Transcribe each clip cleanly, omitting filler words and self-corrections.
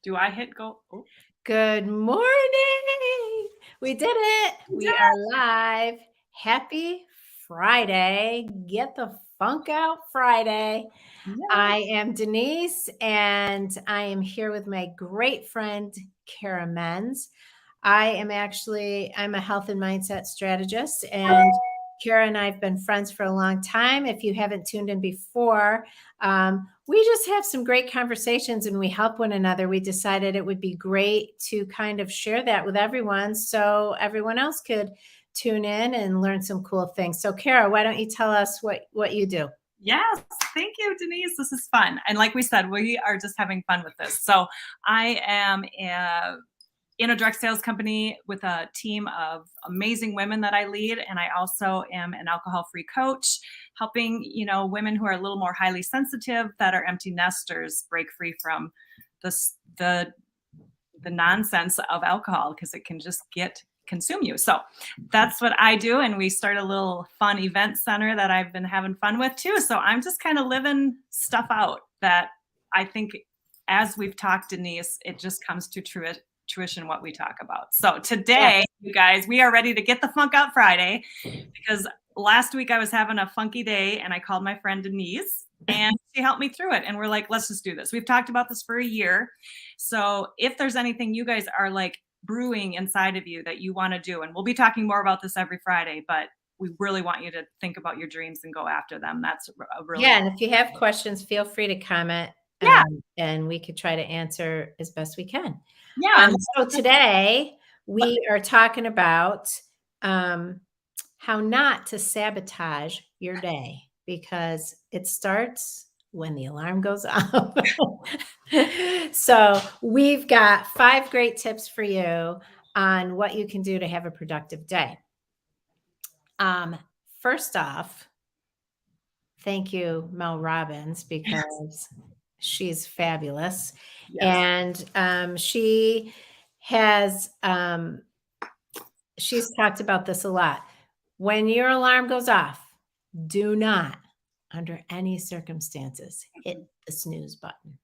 Do I hit go? Oh, Good morning. We did it. We are live. Happy Friday. Get the funk out Friday. yeah. I am Denise and I am here with my great friend, Cara. I'm a health and mindset strategist, and Cara and I have been friends for a long time. If you haven't tuned in before, we just have some great conversations and we help one another. We decided it would be great to kind of share that with everyone so everyone else could tune in and learn some cool things. So, Cara, why don't you tell us what you do? Yes. Thank you, Denise. This is fun. And like we said, we are just having fun with this. So I am in a direct sales company with a team of amazing women that I lead. And I also am an alcohol-free coach, helping, women who are a little more highly sensitive that are empty nesters break free from the nonsense of alcohol because it can just consume you. So that's what I do. And we start a little fun event center that I've been having fun with too. So I'm just kind of living stuff out that I think, as we've talked, Denise, it just comes to fruition what we talk about. So today, you guys, we are ready to get the funk out Friday, because last week I was having a funky day and I called my friend Denise and she helped me through it. And we're like, let's just do this. We've talked about this for a year. So if there's anything you guys are like brewing inside of you that you want to do, and we'll be talking more about this every Friday, but we really want you to think about your dreams and go after them. That's a really And if you have questions, feel free to comment. yeah. And we could try to answer as best we can. Yeah. So today we are talking about how not to sabotage your day, because it starts when the alarm goes off. So we've got 5 great tips for you on what you can do to have a productive day. First off, thank you, Mel Robbins, because she's fabulous. Yes. And she's talked about this a lot. When your alarm goes off, do not, under any circumstances, hit the snooze button.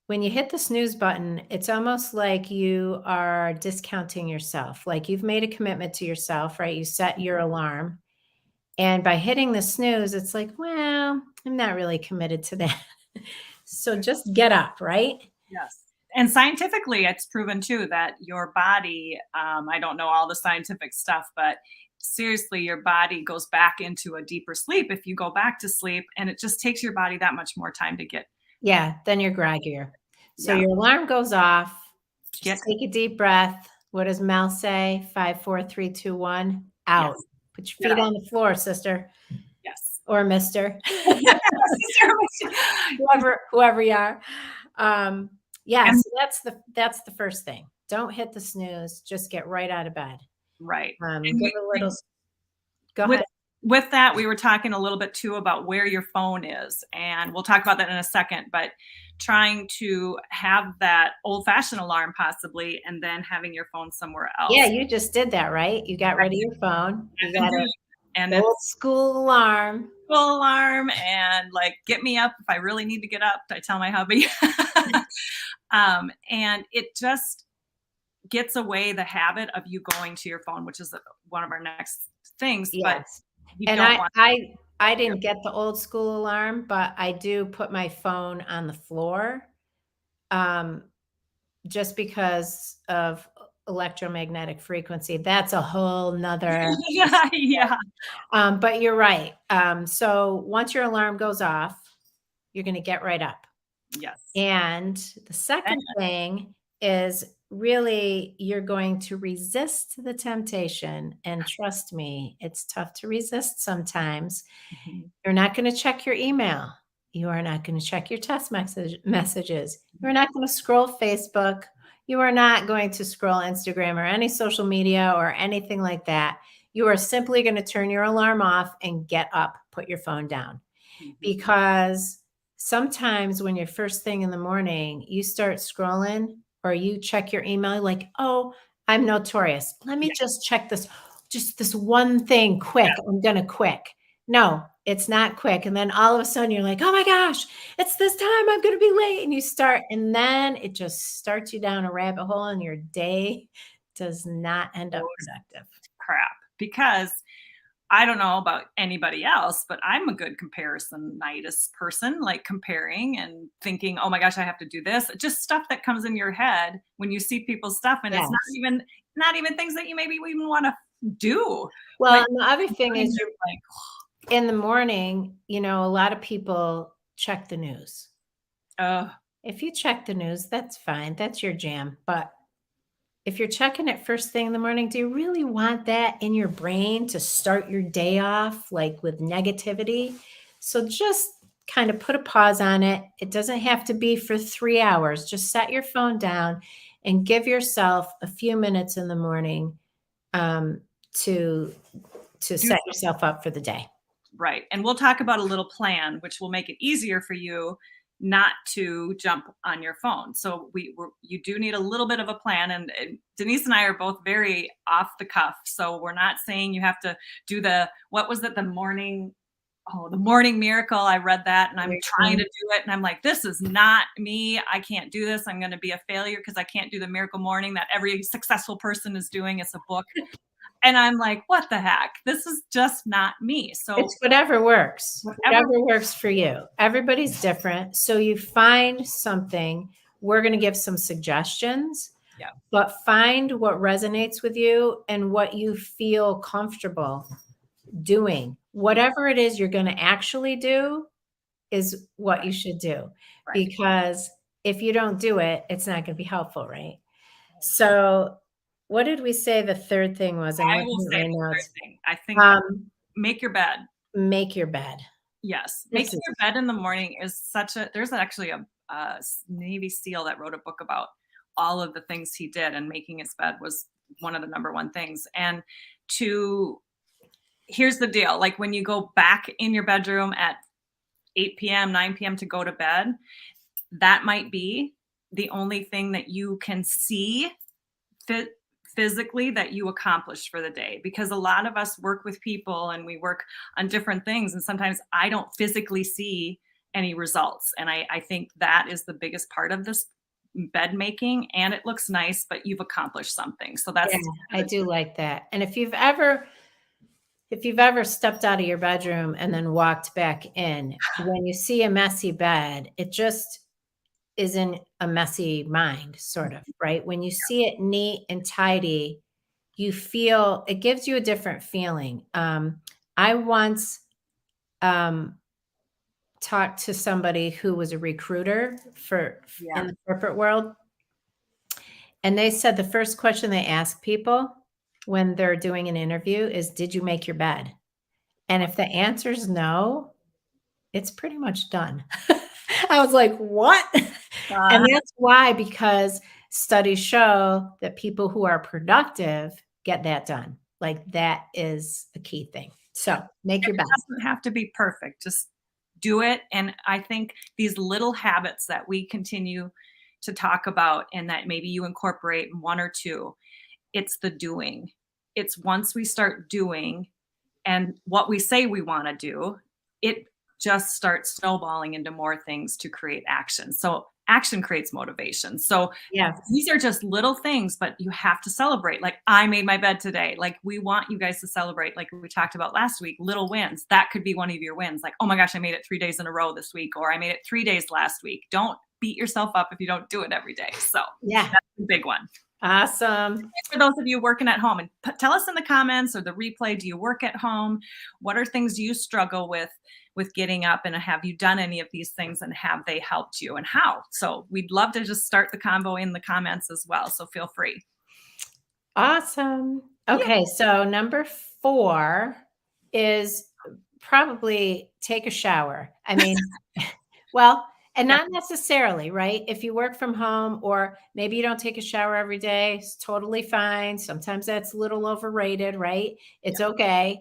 When you hit the snooze button, it's almost like you are discounting yourself. Like you've made a commitment to yourself, right? You set your alarm. And by hitting the snooze, it's like, well, I'm not really committed to that. So just get up, right? Yes. And scientifically, it's proven too that your body, I don't know all the scientific stuff, but seriously, your body goes back into a deeper sleep if you go back to sleep, and it just takes your body that much more time to get. Yeah, then you're groggier. So Yeah. your alarm goes off. Get. Just take a deep breath. What does Mel say? 5, 4, 3, 2, 1. Out. Yes. Put your Get feet out. on the floor, sister Yes. or mister. Yes. whoever you are. Yeah, And so that's the first thing. Don't hit the snooze. Just get right out of bed. right. Give a little. Go with ahead. with that, we were talking a little bit too about where your phone is, and we'll talk about that in a second, but trying to have that old-fashioned alarm possibly, and then having your phone somewhere else. Yeah, you just did that, right? You got rid of your phone. You got an And old it's school alarm. full alarm and like get me up if I really need to get up. I tell my hubby. And it just gets away the habit of you going to your phone, which is one of our next things. But Yes. you And don't want. I didn't get the old school alarm, but I do put my phone on the floor, just because of electromagnetic frequency. That's a whole nother. Yeah, yeah. But you're right. So once your alarm goes off, you're going to get right up. Yes. And the second thing is really you're going to resist the temptation. And trust me, it's tough to resist sometimes. Mhm. You're not going to check your email. You are not going to check your text messages. You're not going to scroll Facebook. You are not going to scroll Instagram or any social media or anything like that. You are simply going to turn your alarm off and get up, put your phone down. Mhm. Because sometimes when you're first thing in the morning, you start scrolling or you check your email like, oh, I'm notorious. Let me just check this, just this one thing quick. I'm going to quick. No, it's not quick. And then all of a sudden you're like, oh my gosh, it's this time. I'm going to be late. And you start, and then it just starts you down a rabbit hole and your day does not end up Those productive. crap. Because I don't know about anybody else, but I'm a good comparison-itis person, like comparing and thinking, "Oh my gosh, I have to do this." Just stuff that comes in your head when you see people's stuff, and it's Yes. not even things that you maybe even wanna do. But Well, and the other your thing brain is is like, in the morning, a lot of people check the news. "Ugh." If you check the news, that's fine. That's your jam. But if you're checking it first thing in the morning, do you really want that in your brain to start your day off like with negativity? So just kind of put a pause on it. It doesn't have to be for 3 hours. Just set your phone down and give yourself a few minutes in the morning um, to to Do set yourself up for the day. right, and we'll talk about a little plan, which will make it easier for you not to jump on your phone. So you do need a little bit of a plan, and Denise and I are both very off the cuff. So we're not saying you have to do the what was it, the morning miracle. I read that and I'm trying to Mhm. do it, and I'm like, this is not me. I can't do this. I'm going to be a failure because I can't do the miracle morning that every successful person is doing. It's a book. And I'm like, what the heck? This is just not me. So It's whatever works, whatever. whatever works for you. Everybody's different. So you find something. We're going to give some suggestions, Yeah. but find what resonates with you and what you feel comfortable doing. Whatever it is you're going to actually do is what you should do. Right. Because if you don't do it, it's not going to be helpful, right? So, what did we say the third thing was? I'm I will looking at say my the third notes. thing. I think that Um, make your bed. make your bed. Yes. This Making is your bed in the morning is there's actually a Navy SEAL that wrote a book about all of the things he did, and making his bed was one of the number one things. And to here's the deal, like when you go back in your bedroom at 8 p.m., 9 p.m. to go to bed, that might be the only thing that you can see fit physically that you accomplished for the day, because a lot of us work with people and we work on different things, and sometimes I don't physically see any results, and I think that is the biggest part of this bed making. And it looks nice, but you've accomplished something, so yeah, that's I do like that. And if you've ever stepped out of your bedroom and then walked back in, when you see a messy bed, it just is in a messy mind, sort of, right? When you see it neat and tidy, you feel it gives you a different feeling. I once um, talked to somebody who was a recruiter for yeah. in the corporate world, and they said the first question they ask people when they're doing an interview is, "Did you make your bed?" And if the answer is no, it's pretty much done. I was like, "What?" And Uh, that's why, because studies show that people who are productive get that done. Like, that is a key thing. So, make your it bed. doesn't have to be perfect. Just do it. And I think these little habits that we continue to talk about and that maybe you incorporate one or two, it's the doing. It's once we start doing and what we say we want to do, it just starts snowballing into more things to create action. So action creates motivation. So Yeah. these are just little things, but you have to celebrate. Like I made my bed today. Like we want you guys to celebrate, like we talked about last week, little wins. That could be one of your wins. Like, oh my gosh, I made it 3 days in a row this week, or I made it 3 days last week. Don't beat yourself up if you don't do it every day. So Yeah. that's a big one. Awesome. For those of you working at home, and tell us in the comments or the replay, do you work at home? What are things you struggle with getting up, and have you done any of these things, and have they helped you, and how? So we'd love to just start the convo in the comments as well, so feel free. Awesome. Yeah. Okay, so number 4 is probably take a shower. I mean, well, and Yeah. not necessarily, right? If you work from home or maybe you don't take a shower every day, it's totally fine. Sometimes that's a little overrated, right? Yeah. It's okay.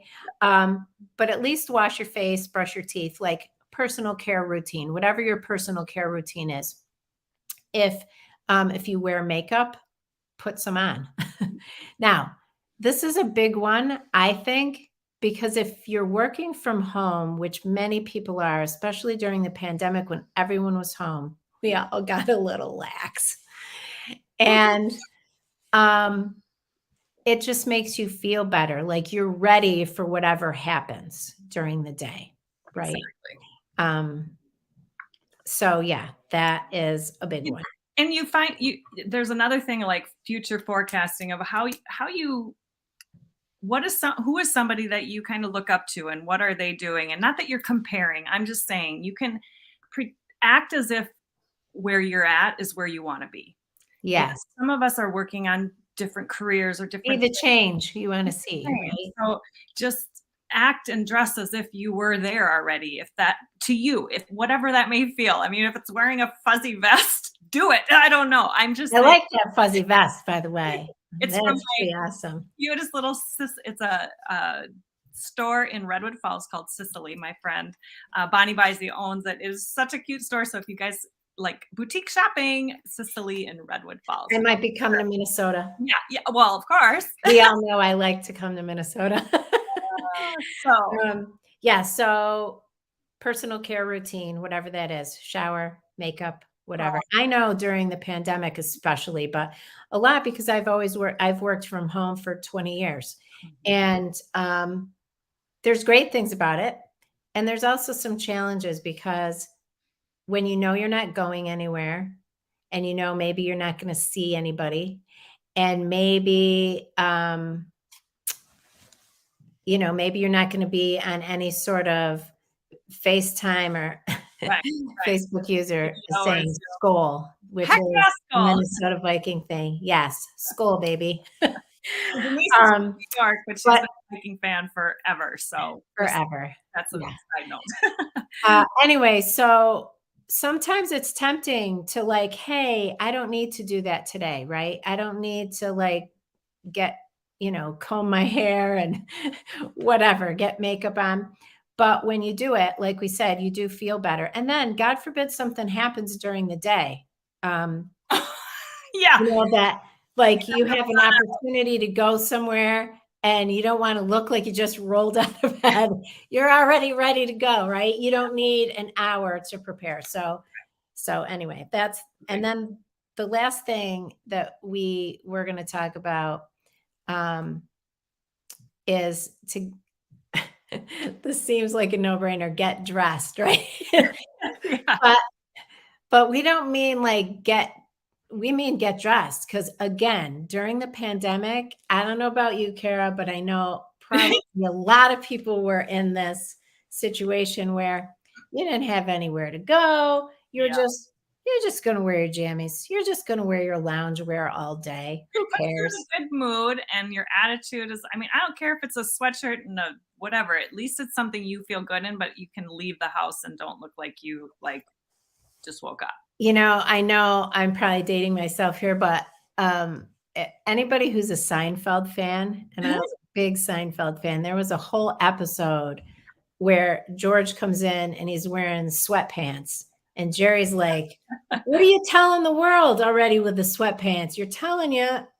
But at least wash your face, brush your teeth, like personal care routine, whatever your personal care routine is. If if you wear makeup, put some on. Now, this is a big one, I think. because if you're working from home, which many people are, especially during the pandemic when everyone was home, we all got a little lax. And um, it just makes you feel better, like you're ready for whatever happens during the day, right? Exactly. So yeah, that is a big one. And you find there's another thing like future forecasting of how you who is somebody that you kind of look up to and what are they doing, and not that you're comparing, I'm just saying you can act as if where you're at is where you want to be. Yes. Some of us are working on different careers or Be different the change you want to see, things. right? So just act and dress as if you were there already. If that to you, if whatever that may feel. I mean, if it's wearing a fuzzy vest, do it. I don't know. I'm just I saying, like that fuzzy vest, by the way. it's from That's pretty awesome. cutest little it's a store in Redwood Falls called Sicily. My friend Bonnie Bisey owns it. It is such a cute store. So if you guys like boutique shopping, Sicily in Redwood Falls. I might be coming to Minnesota. Yeah. Well, of course. We all know I like to come to Minnesota. So yeah, so personal care routine, whatever that is, shower, makeup, whatever. I know during the pandemic especially, but a lot because I've worked from home for 20 years. And there's great things about it. And there's also some challenges because when you know you're not going anywhere and you know maybe you're not going to see anybody and maybe maybe you're not going to be on any sort of FaceTime or right. Facebook user saying Skol, which is a Minnesota Viking thing. Yes, Skol, baby. Denise is from New York, but she's been a Viking fan forever. So forever. That's a side note. Anyway, so sometimes it's tempting to like, hey, I don't need to do that today, right? I don't need to like get, comb my hair and whatever, get makeup on. But when you do it, like we said, you do feel better. And then God forbid something happens during the day. Yeah. That like you have an opportunity to go somewhere and you don't want to look like you just rolled out of bed. You're already ready to go, right? You don't need an hour to prepare. So anyway, and then the last thing that we're going to talk about is to, this seems like a no-brainer, get dressed, right? Yeah. But we don't mean like we mean get dressed. Because again, during the pandemic, I don't know about you, Cara, but I know probably a lot of people were in this situation where you didn't have anywhere to go. You're just going to wear your jammies. You're just going to wear your loungewear all day. Who cares? It's a good mood and your attitude is, I mean, I don't care if it's a sweatshirt and a whatever, at least it's something you feel good in, but you can leave the house and don't look like you just woke up. I know I'm probably dating myself here, but anybody who's a Seinfeld fan, and I was a big Seinfeld fan, there was a whole episode where George comes in and he's wearing sweatpants. And Jerry's like, what are you telling the world already with the sweatpants? You're telling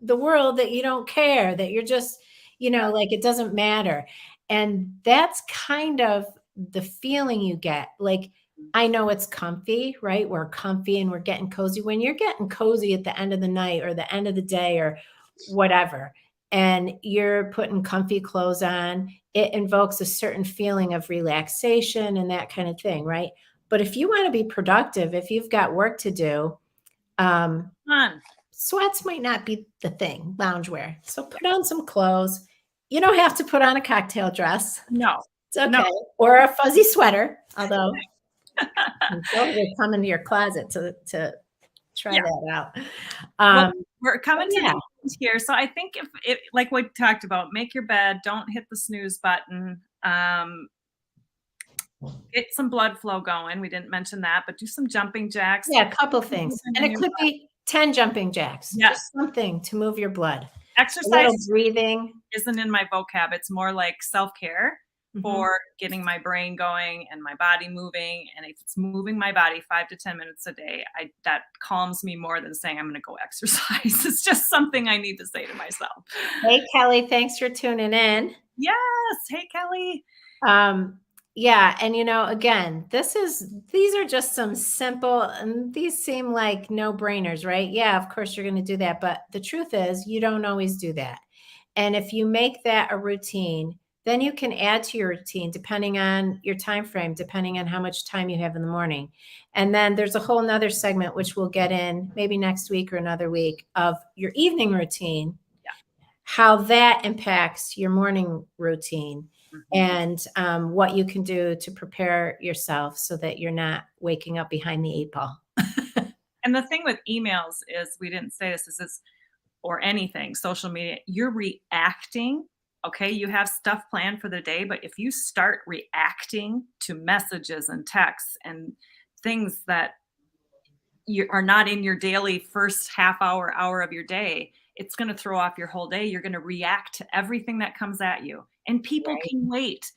the world that you don't care, that you're just, like it doesn't matter. And that's kind of the feeling you get. Like, I know it's comfy, right? We're comfy and we're getting cozy. When you're getting cozy at the end of the night or the end of the day or whatever, and you're putting comfy clothes on, it invokes a certain feeling of relaxation and that kind of thing, right? But if you want to be productive, if you've got work to do, sweats might not be the thing, loungewear. So put on some clothes. You don't have to put on a cocktail dress. No. It's okay. No. Or a fuzzy sweater, although you're coming to your closet to try that out. Well, we're coming to the end here. So I think if it, like we talked about, make your bed, don't hit the snooze button. Get some blood flow going. We didn't mention that, but do some jumping jacks. Yeah, a couple things. And it could be 10 jumping jacks. Yes. Just something to move your blood. Exercise breathing isn't in my vocab. It's more like self-care for getting my brain going and my body moving. And if it's moving my body 5 to 10 minutes a day, that calms me more than saying I'm going to go exercise. It's just something I need to say to myself. Hey, Kelly, thanks for tuning in. Yes. Hey, Kelly. Yeah, and again, these are just some simple, and these seem like no-brainers, right? Yeah, of course you're going to do that, but the truth is you don't always do that. And if you make that a routine, then you can add to your routine depending on your time frame, depending on how much time you have in the morning. And then there's a whole nother segment which we'll get in maybe next week or another week of your evening routine, how that impacts your morning routine, and what you can do to prepare yourself so that you're not waking up behind the 8 ball. And the thing with emails is, we didn't say this, is this, or anything, social media, you're reacting. Okay, you have stuff planned for the day, but if you start reacting to messages and texts and things that you are not in your daily first half hour of your day, it's going to throw off your whole day. You're going to react to everything that comes at you, and people Right. can wait.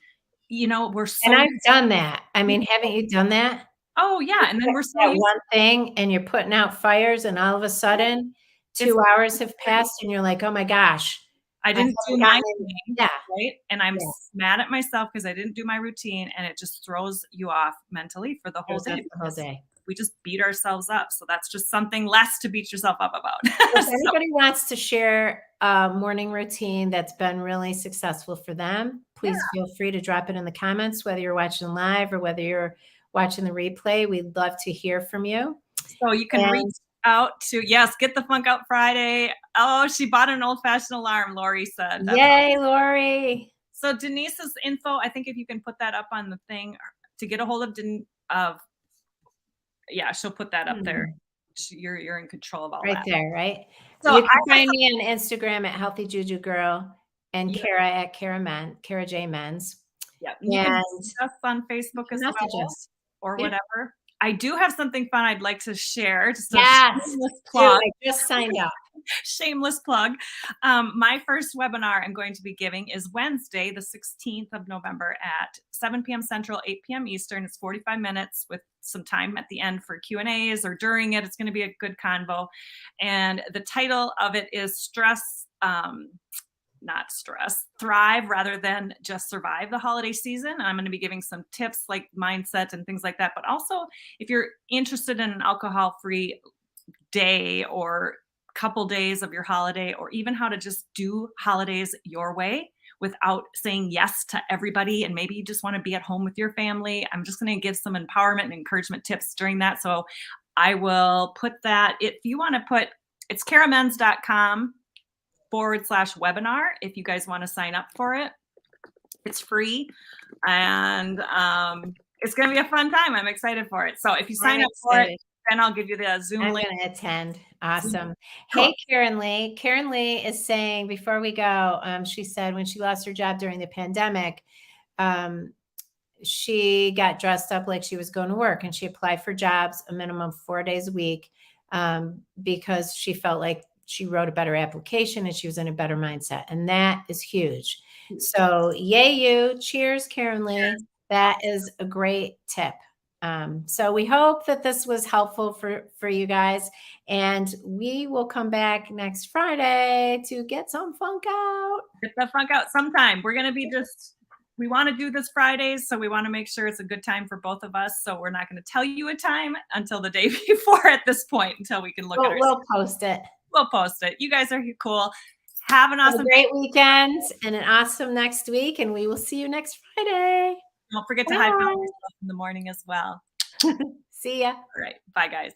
We're And so I've done that. I mean, haven't you done that? oh yeah, and then we're so That used one thing, and you're putting out fires, and all of a sudden, it's 2 hours have passed, and you're like, "Oh my gosh, I I didn't do haven't my gotten in." thing, Yeah, right? And I'm yeah, mad at myself because I didn't do my routine, and it just throws you off mentally for the whole throws day off the whole because day. we just beat ourselves up. So that's just something less to beat yourself up about. If So anybody wants to share a morning routine that's been really successful for them, yeah, please feel free to drop it in the comments, whether you're watching live or whether you're watching the replay. We'd love to hear from you. so you can reach And out to, yes, get the funk out Friday. Oh, she bought an old fashioned alarm, Lori said. That's yay, Lori. so Denise's info. I think if you can put that up on the thing to get a hold of yeah, she'll put that up there. Hmm. You're in control of all Right that. there, right? So You I can have find me on Instagram at Healthy Juju Girl and some, Cara at Cara J Men's. yeah, you can And message us on you Facebook can as message well us. or Yeah. whatever. I do have something fun I'd like to share. Just a Yes. shameless Dude, plug. I just signed up. Shameless plug. My first webinar I'm going to be giving is Wednesday, the 16th of November at 7 p.m. Central, 8 p.m. Eastern. It's 45 minutes with some time at the end for Q&As, or during it. It's going to be a good convo. And the title of it is not stress, thrive rather than just survive the holiday season. I'm going to be giving some tips like mindset and things like that. But also, if you're interested in an alcohol-free day or couple days of your holiday, or even how to just do holidays your way without saying yes to everybody, and maybe you just want to be at home with your family, I'm just going to give some empowerment and encouragement tips during that. So I will put that, if you want to put, it's caramens.com/webinar if you guys want to sign up for it. It's free, and it's going to be a fun time. I'm excited for it. So if you sign I'm up for it, excited. then I'll give you the Zoom I'm link. going to attend. Awesome. Cool. Hey, Karen Lee. Karen Lee is saying before we go, she said when she lost her job during the pandemic, she got dressed up like she was going to work, and she applied for jobs a minimum of 4 days a week, because she felt like she wrote a better application and she was in a better mindset. And that is huge. So yay you. Cheers, Karen Lee. That is a great tip. So we hope that this was helpful for you guys, and we will come back next Friday to get some funk out. Get the funk out sometime. We're going to be we want to do this Fridays, so we want to make sure it's a good time for both of us. So we're not going to tell you a time until the day before at this point, until we can look at We'll post it. We'll post it. You guys are cool. Have an awesome great weekend and an awesome next week, and we will see you next Friday. Don't forget to high five yourself in the morning as well. See ya. All right. Bye, guys.